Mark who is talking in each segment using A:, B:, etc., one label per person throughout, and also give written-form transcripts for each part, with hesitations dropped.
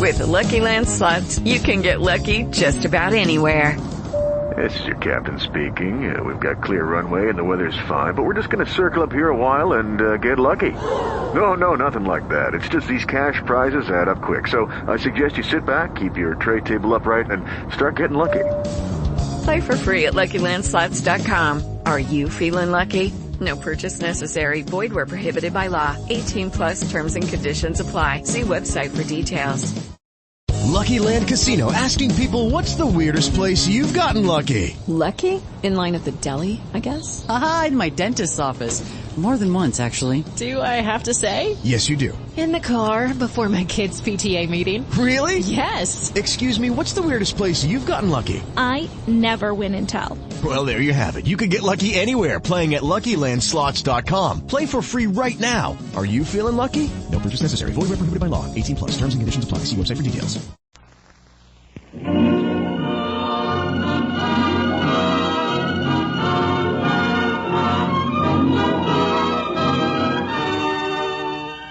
A: With Lucky Land Slots, you can get lucky just about anywhere.
B: This is your captain speaking. We've got clear runway and the weather's fine, but we're just going to circle up here a while and get lucky. No, nothing like that. It's just these cash prizes add up quick. So I suggest you sit back, keep your tray table upright, and start getting lucky.
A: Play for free at LuckyLandSlots.com. Are you feeling lucky? No purchase necessary. Void where prohibited by law. 18+ terms and conditions apply. See website for details.
C: Lucky Land Casino, asking people, what's the weirdest place you've gotten lucky?
D: Lucky? In line at the deli, I guess?
E: Aha, in my dentist's office. More than once, actually.
D: Do I have to say?
C: Yes, you do.
D: In the car before my kids' PTA meeting.
C: Really?
D: Yes.
C: Excuse me, what's the weirdest place you've gotten lucky?
F: I never win and tell.
C: Well, there you have it. You can get lucky anywhere, playing at LuckyLandSlots.com. Play for free right now. Are you feeling lucky? No purchase necessary. Void where prohibited by law. 18+. Terms and conditions apply. See website for details.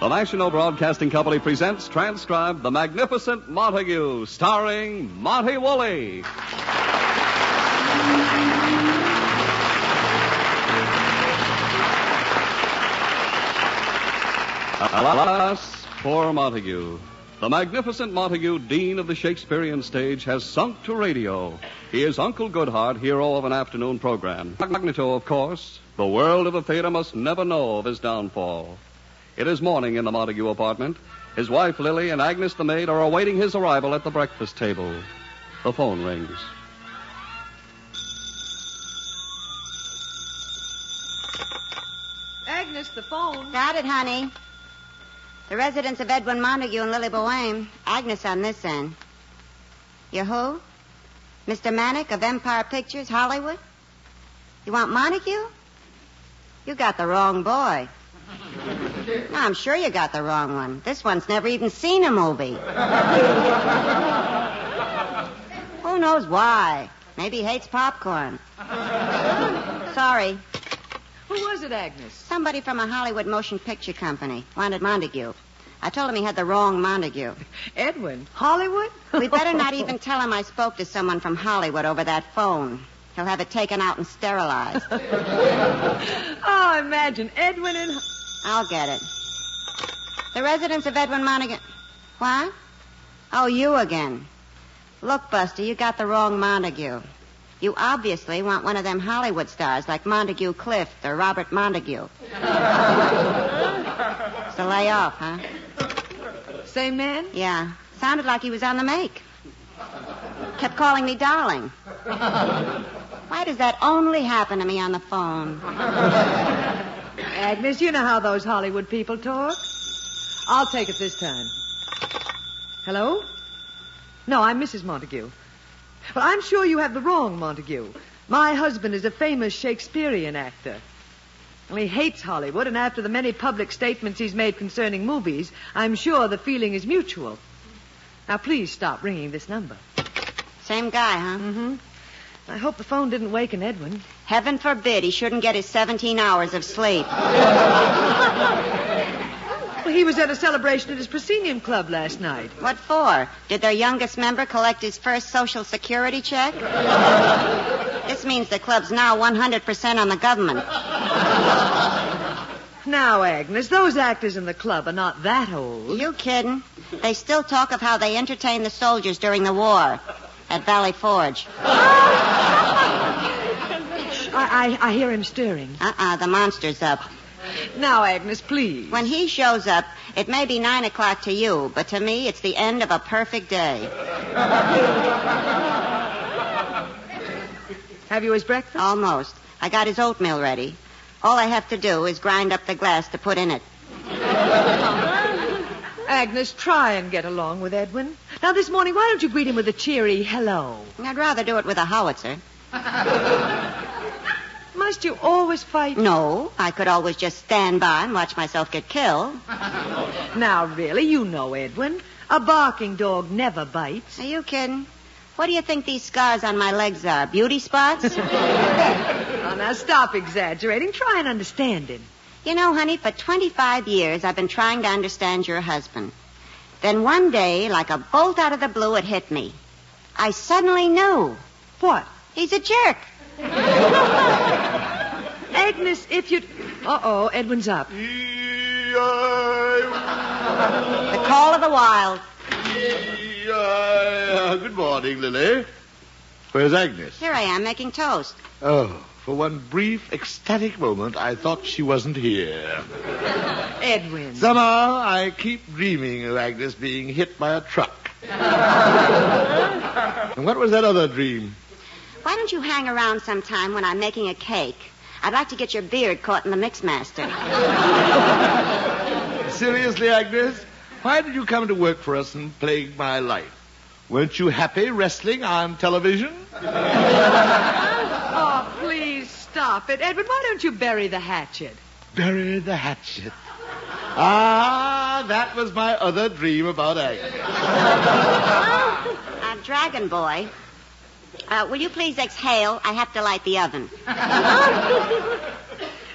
G: The National Broadcasting Company presents, transcribed, The Magnificent Montague, starring Monty Woolley. Alas, poor Montague. The Magnificent Montague, Dean of the Shakespearean stage, has sunk to radio. He is Uncle Goodhart, hero of an afternoon program. Magneto, of course. The world of the theater must never know of his downfall. It is morning in the Montague apartment. His wife, Lily, and Agnes, the maid, are awaiting his arrival at the breakfast table. The phone rings.
H: Agnes, the phone.
I: Got it, honey. The residence of Edwin Montague and Lily Boheme. Agnes on this end. You who? Mr. Manick of Empire Pictures, Hollywood? You want Montague? You got the wrong boy. No, I'm sure you got the wrong one. This one's never even seen a movie. Who knows why? Maybe he hates popcorn. Sorry.
H: Who was it, Agnes?
I: Somebody from a Hollywood motion picture company. Wanted Montague. I told him he had the wrong Montague.
H: Edwin? Hollywood?
I: We better not even tell him I spoke to someone from Hollywood over that phone. He'll have it taken out and sterilized.
H: Oh, imagine Edwin and...
I: I'll get it. The residence of Edwin Montague... What? Oh, you again. Look, Buster, you got the wrong Montague. You obviously want one of them Hollywood stars like Montague Clift or Robert Montague. So lay off, huh?
H: Same man?
I: Yeah. Sounded like he was on the make. Kept calling me darling. Why does that only happen to me on the phone?
H: Agnes, you know how those Hollywood people talk. I'll take it this time. Hello? No, I'm Mrs. Montague. But I'm sure you have the wrong Montague. My husband is a famous Shakespearean actor. Well, he hates Hollywood, and after the many public statements he's made concerning movies, I'm sure the feeling is mutual. Now, please stop ringing this number.
I: Same guy, huh?
H: Mm-hmm. I hope the phone didn't waken Edwin.
I: Heaven forbid he shouldn't get his 17 hours of sleep.
H: Well, he was at a celebration at his proscenium club last night.
I: What for? Did their youngest member collect his first Social Security check? This means the club's now 100% on the government.
H: Now, Agnes, those actors in the club are not that old.
I: You kidding? They still talk of how they entertained the soldiers during the war at Valley Forge.
H: I hear him stirring.
I: The monster's up.
H: Now, Agnes, please.
I: When he shows up, it may be 9 o'clock to you, but to me, it's the end of a perfect day.
H: Have you his breakfast?
I: Almost. I got his oatmeal ready. All I have to do is grind up the glass to put in it.
H: Agnes, try and get along with Edwin. Now, this morning, why don't you greet him with a cheery hello?
I: I'd rather do it with a howitzer.
H: Must you always fight?
I: No, I could always just stand by and watch myself get killed.
H: Now, really, you know, Edwin, a barking dog never bites.
I: Are you kidding? What do you think these scars on my legs are? Beauty spots?
H: Oh, now, stop exaggerating. Try and understand him.
I: You know, honey, for 25 years I've been trying to understand your husband. Then one day, like a bolt out of the blue, it hit me. I suddenly knew.
H: What?
I: He's a jerk.
H: Agnes, if you'd... Uh-oh, Edwin's up.
I: The call of the wild.
J: Good morning, Lily. Where's Agnes?
I: Here I am, making toast.
J: Oh, for one brief, ecstatic moment, I thought she wasn't here.
H: Edwin.
J: Somehow, I keep dreaming of Agnes being hit by a truck. And what was that other dream?
I: Why don't you hang around sometime when I'm making a cake? I'd like to get your beard caught in the mixmaster.
J: Seriously, Agnes? Why did you come to work for us and plague my life? Weren't you happy wrestling on television?
H: Oh, please stop it. Edwin, why don't you bury the hatchet?
J: Bury the hatchet. Ah, that was my other dream about Agnes.
I: Dragon Boy, will you please exhale? I have to light the oven.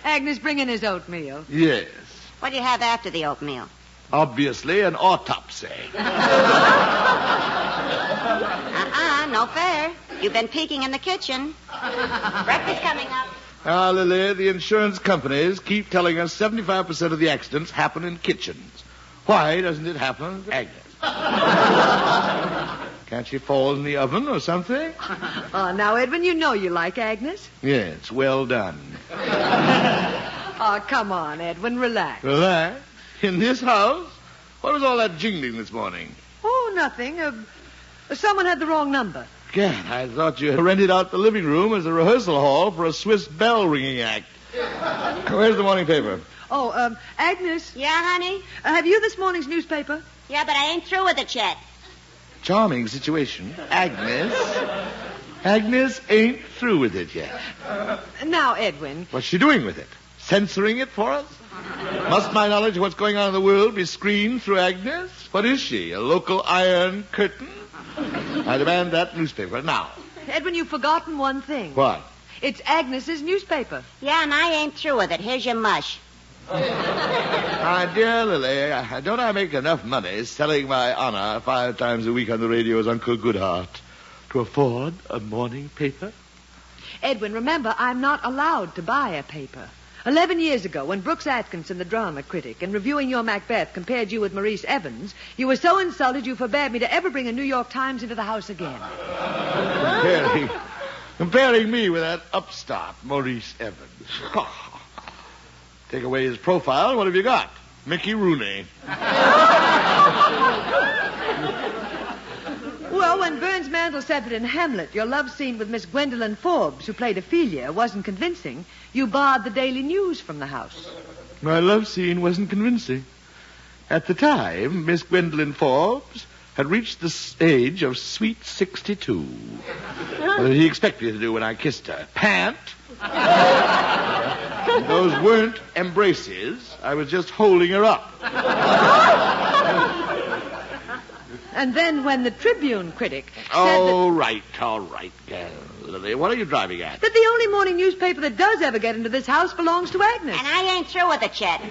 H: Agnes, bring in his oatmeal.
J: Yes.
I: What do you have after the oatmeal?
J: Obviously, an autopsy.
I: No fair. You've been peeking in the kitchen. Breakfast coming up.
J: Ah, Lily, the insurance companies keep telling us 75% of the accidents happen in kitchens. Why doesn't it happen to Agnes? Can't she fall in the oven or something?
H: Oh, now, Edwin, you know you like Agnes.
J: Yes, well done.
H: Oh, come on, Edwin, relax.
J: Relax? In this house? What was all that jingling this morning?
H: Oh, nothing. Someone had the wrong number.
J: Gad, I thought you rented out the living room as a rehearsal hall for a Swiss bell ringing act. Where's the morning paper?
H: Oh, Agnes.
I: Yeah, honey?
H: Have you this morning's newspaper?
I: Yeah, but I ain't through with it yet.
J: Charming situation. Agnes ain't through with it yet.
H: Now, Edwin.
J: What's she doing with it? Censoring it for us? Must my knowledge of what's going on in the world be screened through Agnes? What is she, a local iron curtain? I demand that newspaper now.
H: Edwin, you've forgotten one thing.
J: What?
H: It's Agnes's newspaper.
I: Yeah, and I ain't through with it. Here's your mush.
J: My dear Lily, don't I make enough money selling my honor 5 times a week on the radio as Uncle Goodhart to afford a morning paper?
H: Edwin, remember, I'm not allowed to buy a paper. 11 years ago, when Brooks Atkinson, the drama critic, in reviewing your Macbeth, compared you with Maurice Evans, you were so insulted you forbade me to ever bring a New York Times into the house again.
J: Comparing me with that upstart, Maurice Evans. Take away his profile, what have you got? Mickey Rooney.
H: Well, when Burns Mantle said that in Hamlet, your love scene with Miss Gwendolyn Forbes, who played Ophelia, wasn't convincing, you barred the Daily News from the house.
J: My love scene wasn't convincing. At the time, Miss Gwendolyn Forbes had reached the age of sweet 62. What did he expect me to do when I kissed her? Pant? Those weren't embraces. I was just holding her up.
H: And then when the Tribune critic said
J: all right, Lily. What are you driving at?
H: that the only morning newspaper that does ever get into this house belongs to Agnes.
I: And I ain't through with it yet.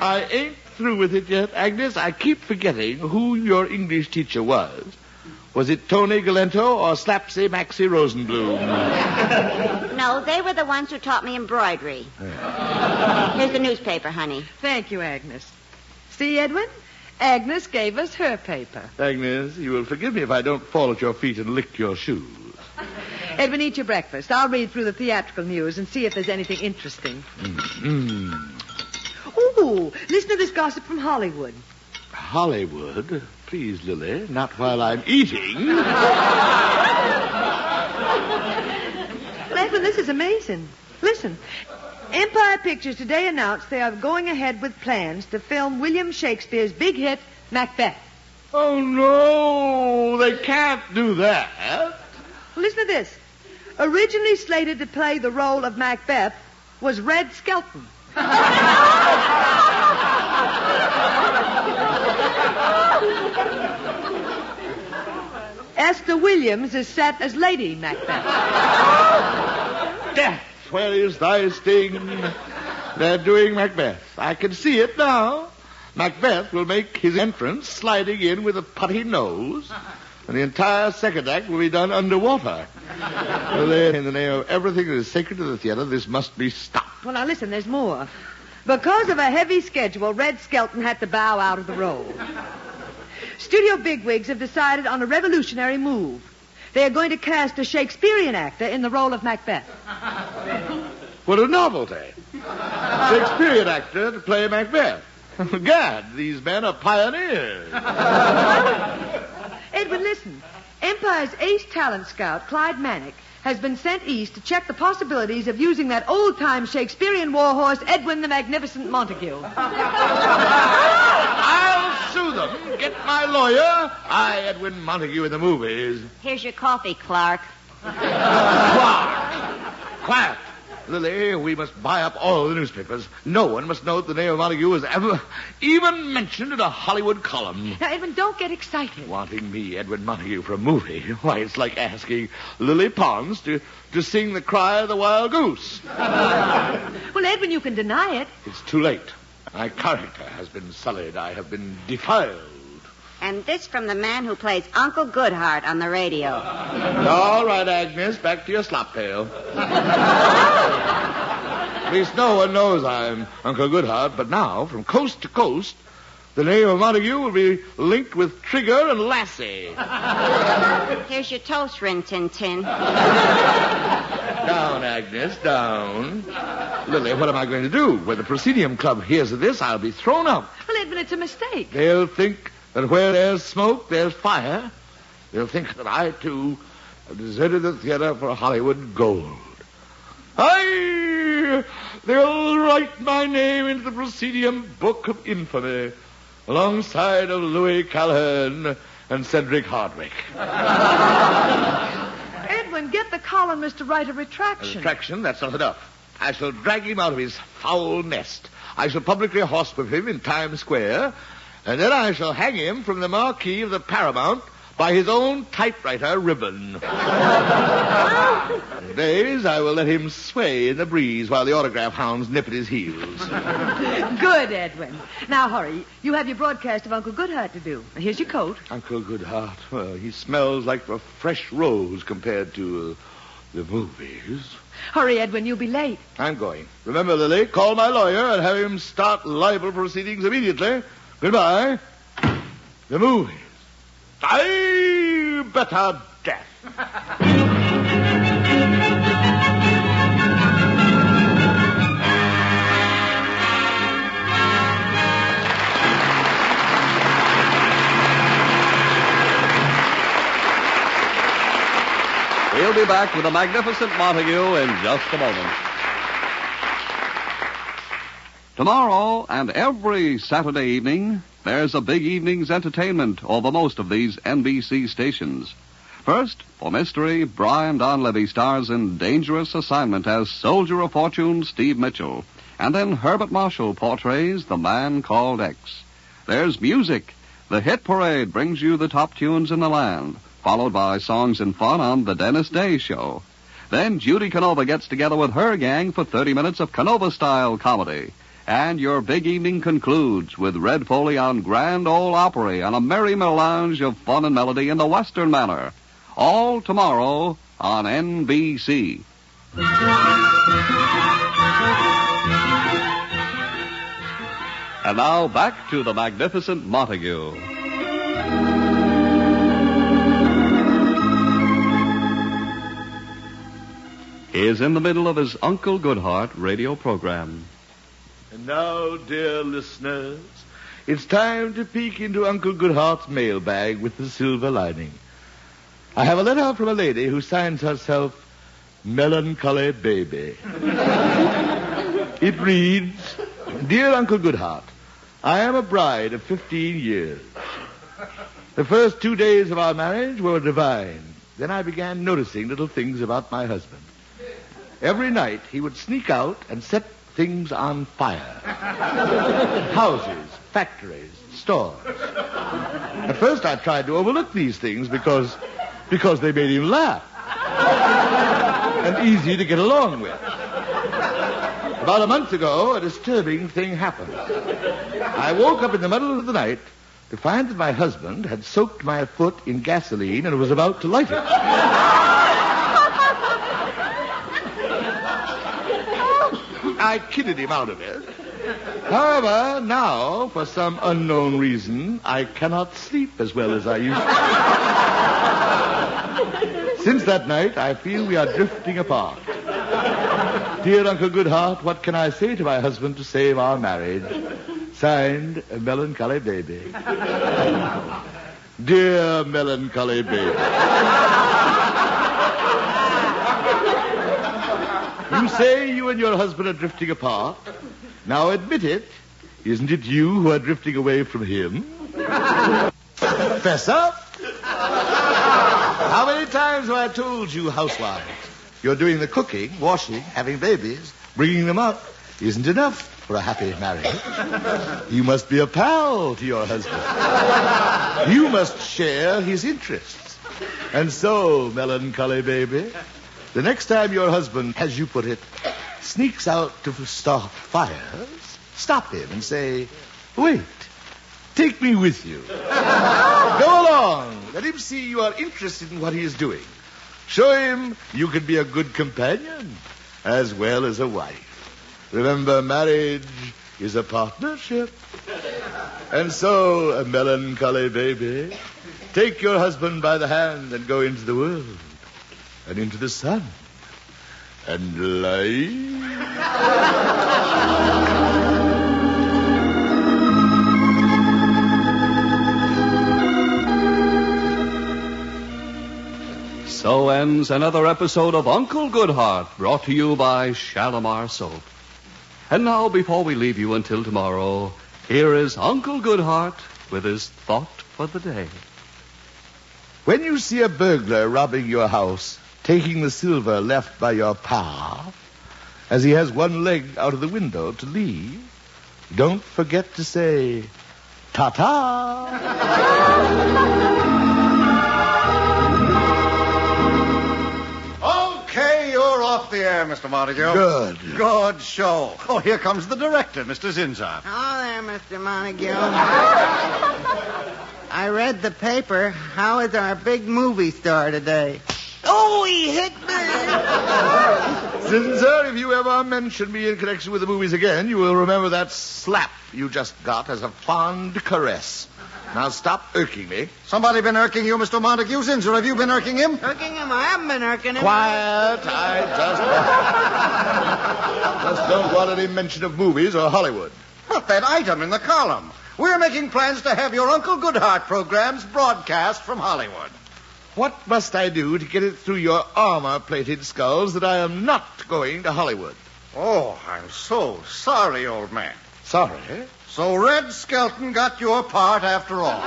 J: I ain't through with it yet, Agnes. I keep forgetting who your English teacher was. Was it Tony Galento or Slapsy Maxie Rosenblum?
I: No, they were the ones who taught me embroidery. Here's the newspaper, honey.
H: Thank you, Agnes. See, Edwin? Agnes gave us her paper.
J: Agnes, you will forgive me if I don't fall at your feet and lick your shoes.
H: Edwin, eat your breakfast. I'll read through the theatrical news and see if there's anything interesting. Ooh, listen to this gossip from Hollywood.
J: Hollywood? Please, Lily, not while I'm eating.
H: Well, Edwin, this is amazing. Listen. Empire Pictures today announced they are going ahead with plans to film William Shakespeare's big hit, Macbeth.
J: Oh, no, they can't do that.
H: Listen to this. Originally slated to play the role of Macbeth was Red Skelton. Esther Williams is set as Lady Macbeth.
J: Death, where is thy sting? They're doing Macbeth. I can see it now. Macbeth will make his entrance sliding in with a putty nose, and the entire second act will be done underwater. Well, in the name of everything that is sacred to the theater, this must be stopped.
H: Well, now listen, there's more. Because of a heavy schedule, Red Skelton had to bow out of the role. Studio bigwigs have decided on a revolutionary move. They are going to cast a Shakespearean actor in the role of Macbeth.
J: What a novelty. Shakespearean actor to play Macbeth. Gad, these men are pioneers.
H: Edwin, listen. Empire's ace talent scout, Clyde Manick, has been sent east to check the possibilities of using that old-time Shakespearean warhorse, Edwin the Magnificent Montague.
J: I'll sue them. Get my lawyer. I, Edwin Montague in the movies.
I: Here's your coffee, Clark.
J: Quiet. Lily, we must buy up all the newspapers. No one must know that the name of Montague was ever even mentioned in a Hollywood column.
H: Now, Edwin, don't get excited.
J: Wanting me, Edwin Montague, for a movie? Why, it's like asking Lily Pons to sing The Cry of the Wild Goose.
H: Well, Edwin, you can deny it.
J: It's too late. My character has been sullied. I have been defiled.
I: And this from the man who plays Uncle Goodhart on the radio.
J: All right, Agnes, back to your slop pail. At least no one knows I'm Uncle Goodhart, but now, from coast to coast, the name of Montague will be linked with Trigger and Lassie.
I: Here's your toast, Rin Tin Tin.
J: Down, Agnes, down. Lily, what am I going to do? When the Proscenium Club hears of this, I'll be thrown out.
H: Well, Edwin, it's a mistake.
J: They'll think that where there's smoke, there's fire. They'll think that I, too, have deserted the theater for Hollywood gold. They'll write my name into the Proscenium Book of Infamy, alongside of Louis Callahan and Cedric Hardwick.
H: Edwin, get the columnist to write a retraction.
J: A retraction? That's not enough. I shall drag him out of his foul nest. I shall publicly horsewhip him in Times Square, and then I shall hang him from the marquee of the Paramount by his own typewriter ribbon. Days, I will let him sway in the breeze while the autograph hounds nip at his heels.
H: Good, Edwin. Now, hurry. You have your broadcast of Uncle Goodhart to do. Here's your coat.
J: Uncle Goodhart. Well, he smells like a fresh rose compared to the movies.
H: Hurry, Edwin. You'll be late.
J: I'm going. Remember, Lily, call my lawyer and have him start libel proceedings immediately. Goodbye. The movies. I better death.
G: We'll be back with the Magnificent Montague in just a moment. Tomorrow and every Saturday evening, there's a big evening's entertainment over most of these NBC stations. First, for mystery, Brian Donlevy stars in Dangerous Assignment as Soldier of Fortune Steve Mitchell. And then Herbert Marshall portrays The Man Called X. There's music. The Hit Parade brings you the top tunes in the land, followed by songs and fun on The Dennis Day Show. Then Judy Canova gets together with her gang for 30 minutes of Canova-style comedy. And your big evening concludes with Red Foley on Grand Ole Opry on a merry melange of fun and melody in the Western manner. All tomorrow on NBC. And now back to the Magnificent Montague. He is in the middle of his Uncle Goodhart radio program.
J: And now, dear listeners, it's time to peek into Uncle Goodhart's mailbag with the silver lining. I have a letter from a lady who signs herself Melancholy Baby. It reads, Dear Uncle Goodhart, I am a bride of 15 years. The first 2 days of our marriage were divine. Then I began noticing little things about my husband. Every night he would sneak out and set things on fire. Houses, factories, stores. At first I tried to overlook these things because they made him laugh. And easy to get along with. About a month ago, a disturbing thing happened. I woke up in the middle of the night to find that my husband had soaked my foot in gasoline and was about to light it. I kidded him out of it. However, now, for some unknown reason, I cannot sleep as well as I used to. Since that night, I feel we are drifting apart. Dear Uncle Goodhart, what can I say to my husband to save our marriage? Signed, a melancholy baby. Dear melancholy baby. You say you and your husband are drifting apart. Now admit it. Isn't it you who are drifting away from him? Fess up. How many times have I told you, housewives, you're doing the cooking, washing, having babies, bringing them up isn't enough for a happy marriage. You must be a pal to your husband. You must share his interests. And so, melancholy baby, the next time your husband, as you put it, sneaks out to start fires, stop him and say, wait, take me with you. Go along. Let him see you are interested in what he is doing. Show him you can be a good companion as well as a wife. Remember, marriage is a partnership. And so, a melancholy baby, take your husband by the hand and go into the world and into the sun and light.
G: So ends another episode of Uncle Goodhart, brought to you by Shalimar Soap. And now, before we leave you until tomorrow, here is Uncle Goodhart with his thought for the day.
J: When you see a burglar robbing your house, taking the silver left by your pa, as he has one leg out of the window to leave, don't forget to say, ta-ta!
K: Okay, you're off the air, Mr. Montague.
J: Good.
K: Good show. Oh, here comes the director, Mr. Zinzar.
I: Oh, there, Mr. Montague. I read the paper. How is our big movie star today? Oh, he hit me.
J: Zinzar, if you ever mention me in connection with the movies again, you will remember that slap you just got as a fond caress. Now stop irking me.
K: Somebody been irking you, Mr. Montague? Zinzar, have you been irking him?
I: Irking him? I haven't been irking him.
J: Quiet. I just don't want any mention of movies or Hollywood.
K: But that item in the column. We're making plans to have your Uncle Goodhart programs broadcast from Hollywood.
J: What must I do to get it through your armor-plated skulls that I am not going to Hollywood?
K: Oh, I'm so sorry, old man.
J: Sorry?
K: So Red Skelton got your part after all.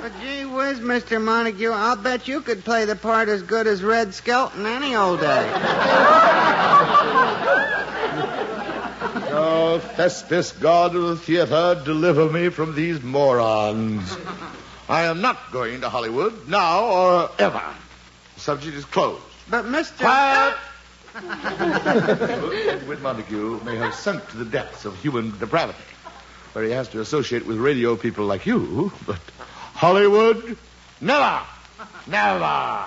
I: But gee whiz, Mr. Montague, I'll bet you could play the part as good as Red Skelton any old day.
J: Oh, Thespis, God of the theater, deliver me from these morons. I am not going to Hollywood, now or ever. The subject is closed.
I: But Mr.
J: Quiet! Edwin Montague may have sunk to the depths of human depravity, where he has to associate with radio people like you, but Hollywood, never! Never!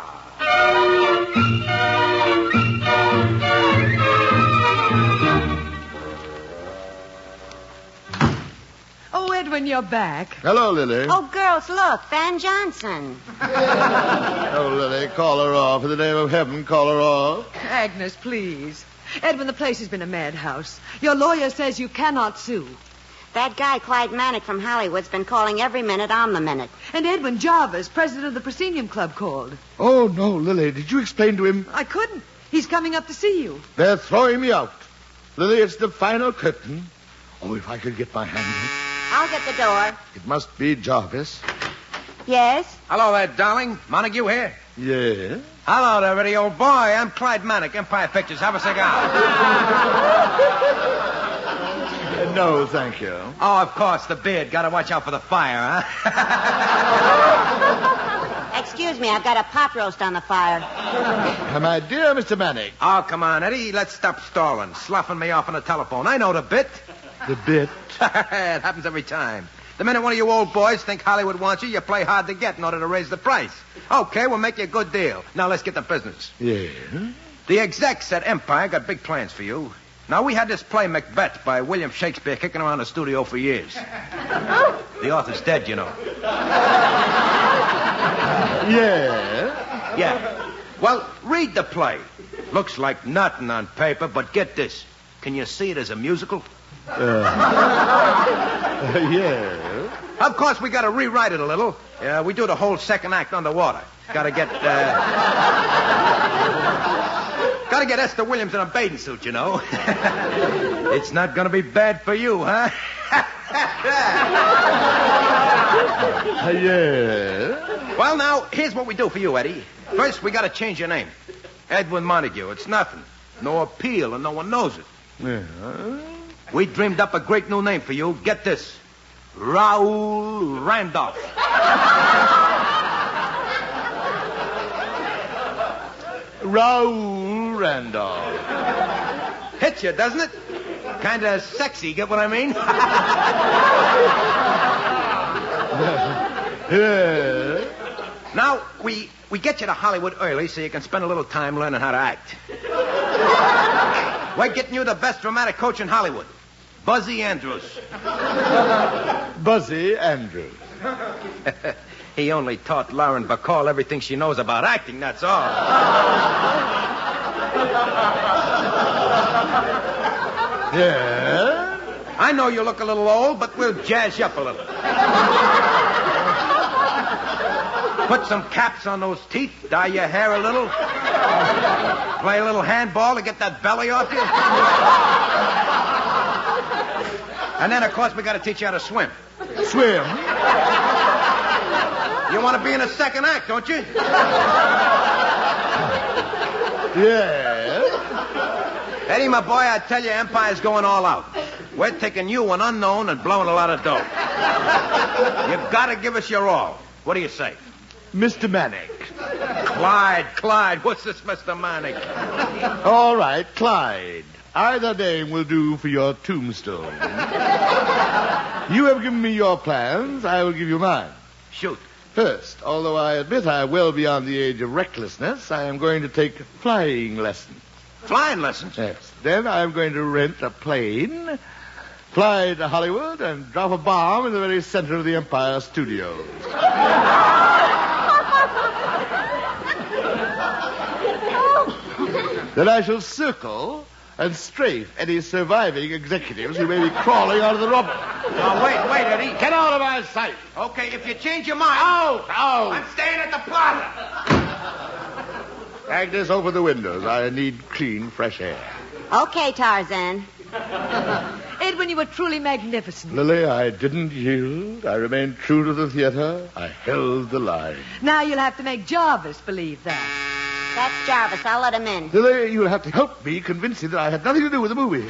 H: Oh, Edwin, you're back.
J: Hello, Lily.
I: Oh, girls, look, Van Johnson.
J: Oh, Lily, call her off. In the name of heaven, call her off.
H: Agnes, please. Edwin, the place has been a madhouse. Your lawyer says you cannot sue.
I: That guy, Clyde Manick from Hollywood's been calling every minute on the minute.
H: And Edwin Jarvis, president of the Proscenium Club, called.
J: Oh, no, Lily. Did you explain to him?
H: I couldn't. He's coming up to see you.
J: They're throwing me out. Lily, it's the final curtain. Oh, if I could get my hand in it.
I: I'll get the door.
J: It must be Jarvis.
I: Yes?
L: Hello there, darling. Montague here.
J: Yeah?
L: Hello there, Eddie, old boy. I'm Clyde Manick, Empire Pictures. Have a cigar.
J: No, thank you.
L: Oh, of course, the beard. Got to watch out for the fire, huh?
I: excuse me. I've got a pot roast on the fire.
J: My dear Mr. Manick.
L: Oh, come on, Eddie. Let's stop stalling. Sloughing me off on the telephone. I know the bit.
J: The bit?
L: It happens every time. The minute one of you old boys think Hollywood wants you, you play hard to get in order to raise the price. Okay, we'll make you a good deal. Now let's get to business.
J: Yeah?
L: The execs at Empire got big plans for you. Now, we had this play, Macbeth, by William Shakespeare, kicking around the studio for years. The author's dead, you know.
J: Yeah?
L: Yeah. Well, read the play. Looks like nothing on paper, but get this. Can you see it as a musical?
J: Yeah.
L: Of course, we got to rewrite it a little. We do the whole second act underwater. Got to get Esther Williams in a bathing suit, you know. It's not going to be bad for you, huh?
J: Yeah.
L: Well, now, here's what we do for you, Eddie. First, we got to change your name. Edwin Montague. It's nothing. No appeal, and no one knows it.
J: Yeah.
L: We dreamed up a great new name for you. Get this. Raoul Randolph.
J: Raoul Randolph.
L: Hits you, doesn't it? Kind of sexy, get what I mean?
J: Yeah.
L: Now, we get you to Hollywood early so you can spend a little time learning how to act. We're getting you the best dramatic coach in Hollywood, Buzzy Andrews.
J: Buzzy Andrews.
L: He only taught Lauren Bacall everything she knows about acting, that's all.
J: Yeah?
L: I know you look a little old, but we'll jazz you up a little. Put some caps on those teeth, dye your hair a little. Play a little handball to get that belly off you. And then, of course, we got to teach you how to swim.
J: Swim?
L: You want to be in a second act, don't you?
J: Yeah.
L: Eddie, my boy, I tell you, Empire's going all out. We're taking you, an unknown, and blowing a lot of dough. You've got to give us your all. What do you say?
J: Mr. Manick.
L: Clyde. What's this, Mr. Manick?
J: All right, Clyde. Either name will do for your tombstone. You have given me your plans. I will give you mine.
L: Shoot.
J: First, although I admit I am well beyond the age of recklessness, I am going to take flying lessons.
L: Flying lessons?
J: Yes. Then I am going to rent a plane, fly to Hollywood, and drop a bomb in the very center of the Empire Studios. Then I shall circle and strafe any surviving executives who may be crawling out of the rubble.
L: Now, wait, Eddie.
J: Get out of my sight.
L: Okay, if you change your mind...
J: Out!
L: I'm staying at the plaza.
J: Agnes, open the windows. I need clean, fresh air.
I: Okay, Tarzan.
H: Edwin, you were truly magnificent.
J: Lily, I didn't yield. I remained true to the theater. I held the line.
H: Now you'll have to make Jarvis believe that.
I: That's Jarvis. I'll let him in.
J: Lily, you'll have to help me convince him that I had nothing to do with the movie.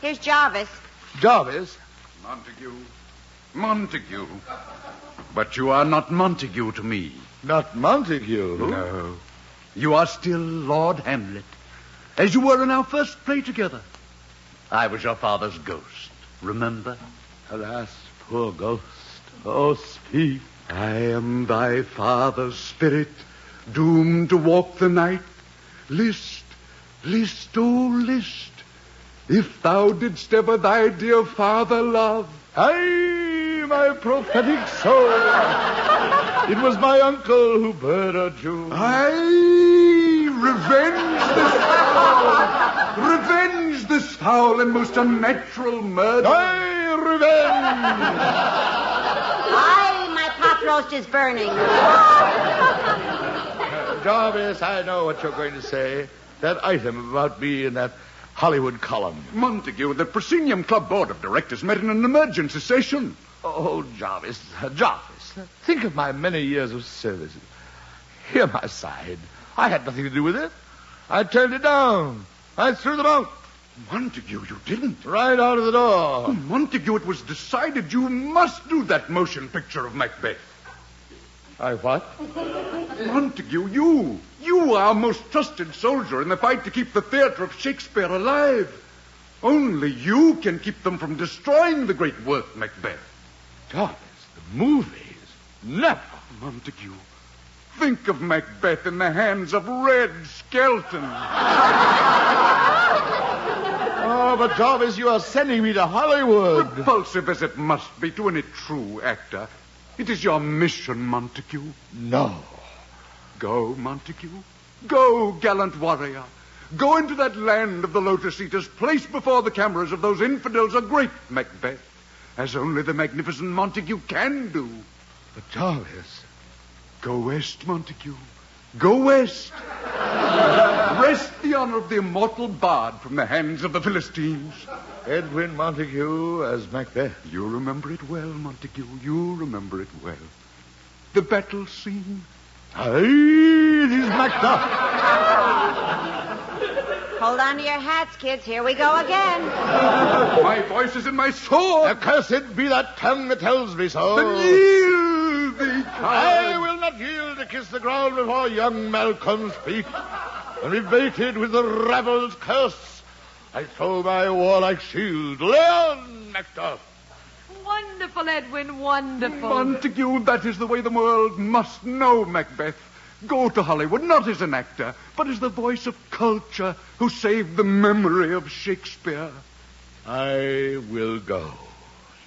I: Here's Jarvis.
J: Jarvis?
M: Montague. But you are not Montague to me.
J: Not Montague?
M: No. You are still Lord Hamlet, as you were in our first play together. I was your father's ghost, remember?
J: Alas, poor ghost. Oh, speak.
M: I am thy father's spirit, doomed to walk the night. List, oh, list, if thou didst ever thy dear father love.
J: Aye, my prophetic soul. It was my uncle who murdered you.
M: Aye, revenge this foul and most unnatural murder.
J: Aye, revenge.
I: Aye, my pot roast is burning.
J: Jarvis, I know what you're going to say. That item about me in that Hollywood column.
M: Montague, the Proscenium Club Board of Directors met in an emergency session.
J: Oh, Jarvis, think of my many years of service. Hear my side. I had nothing to do with it. I turned it down. I threw them out.
M: Montague, you didn't.
J: Right out of the door.
M: Oh, Montague, it was decided you must do that motion picture of Macbeth.
J: I what?
M: Montague, you are our most trusted soldier in the fight to keep the theater of Shakespeare alive. Only you can keep them from destroying the great work, Macbeth.
J: Jarvis, the movies. Never.
M: Montague, think of Macbeth in the hands of Red Skelton.
J: Oh, but Jarvis, you are sending me to Hollywood.
M: Repulsive as it must be to any true actor, it is your mission, Montague.
J: No.
M: Go, Montague. Go, gallant warrior. Go into that land of the Lotus Eaters. Place before the cameras of those infidels a great Macbeth, as only the magnificent Montague can do.
J: But Jarvis...
M: Go west, Montague. Go west. Wrest the honor of the immortal bard from the hands of the Philistines.
J: Edwin Montague as Macbeth.
M: You remember it well, Montague. You remember it well. The battle scene.
J: Aye, it is Macbeth.
I: Hold on to your hats, kids. Here we go again.
M: My voice is in my sword.
J: Accursed be that tongue that tells me so.
M: Then yield thee,
J: I will not yield to kiss the ground before young Malcolm's feet. And be baited with the rabble's curse, I throw my warlike shield. Lay on, Macduff.
H: Wonderful, Edwin, wonderful.
M: Montague, that is the way the world must know Macbeth. Go to Hollywood, not as an actor, but as the voice of culture who saved the memory of Shakespeare.
J: I will go.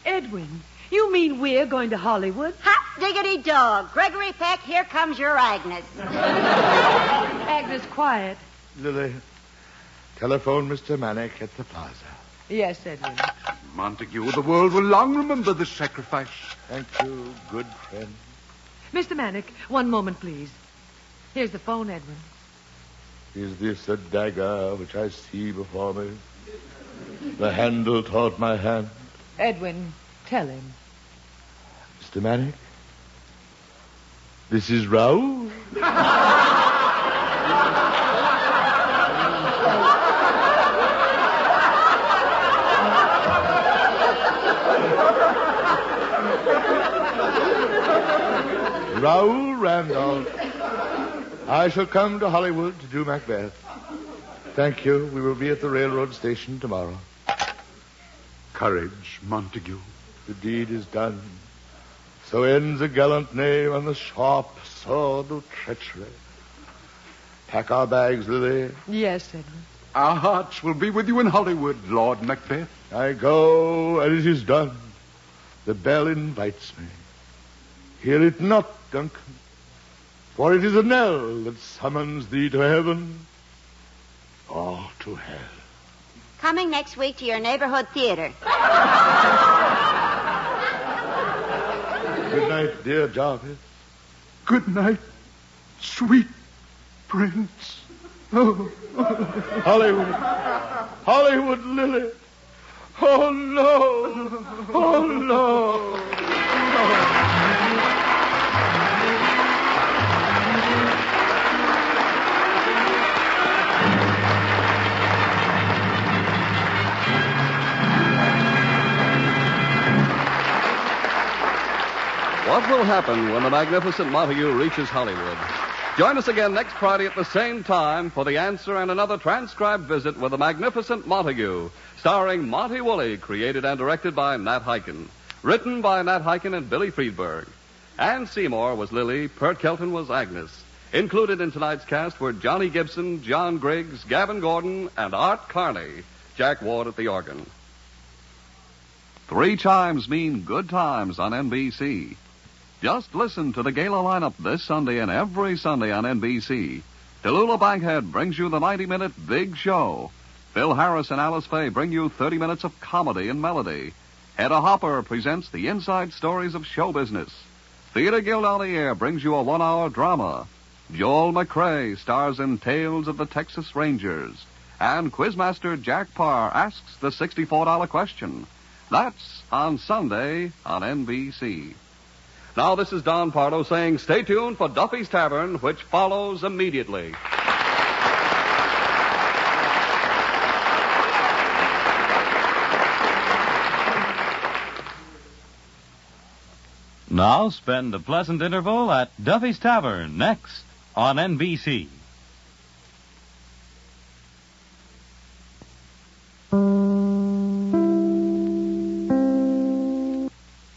H: Edwin, you mean we're going to Hollywood?
I: Hot diggity dog. Gregory Peck, here comes your Agnes.
H: Agnes, quiet.
J: Lily, telephone Mr. Manick at the plaza.
H: Yes, Edwin.
M: Montague, the world will long remember this sacrifice.
J: Thank you, good friend.
H: Mr. Manick, one moment, please. Here's the phone, Edwin.
J: Is this a dagger which I see before me? The handle taught my hand.
H: Edwin, tell him.
J: Mr. Manick, this is Raoul. Raoul Randolph. I shall come to Hollywood to do Macbeth. Thank you. We will be at the railroad station tomorrow.
M: Courage, Montague.
J: The deed is done. So ends a gallant name on the sharp sword of treachery. Pack our bags, Lily.
H: Yes, Edwin.
M: Our hearts will be with you in Hollywood, Lord Macbeth.
J: I go, and it is done. The bell invites me. Hear it not, Duncan, for it is a knell that summons thee to heaven or to hell.
I: Coming next week to your neighborhood theater.
J: Good night, dear Jarvis.
M: Good night, sweet prince. Oh.
J: Hollywood. Hollywood, Lily. Oh, no. Oh, no.
G: What will happen when the Magnificent Montague reaches Hollywood? Join us again next Friday at the same time for the answer and another transcribed visit with the Magnificent Montague, starring Monty Woolley, created and directed by Nat Hiken. Written by Nat Hiken and Billy Friedberg. Anne Seymour was Lily, Pert Kelton was Agnes. Included in tonight's cast were Johnny Gibson, John Griggs, Gavin Gordon, and Art Carney. Jack Ward at the organ. 3 chimes mean good times on NBC. Just listen to the gala lineup this Sunday and every Sunday on NBC. Tallulah Bankhead brings you the 90-minute Big Show. Phil Harris and Alice Faye bring you 30 minutes of comedy and melody. Hedda Hopper presents the inside stories of show business. Theater Guild on the Air brings you a 1-hour drama. Joel McRae stars in Tales of the Texas Rangers. And Quizmaster Jack Parr asks the $64 question. That's on Sunday on NBC. Now, this is Don Pardo saying stay tuned for Duffy's Tavern, which follows immediately.
N: Now spend a pleasant interval at Duffy's Tavern next on NBC.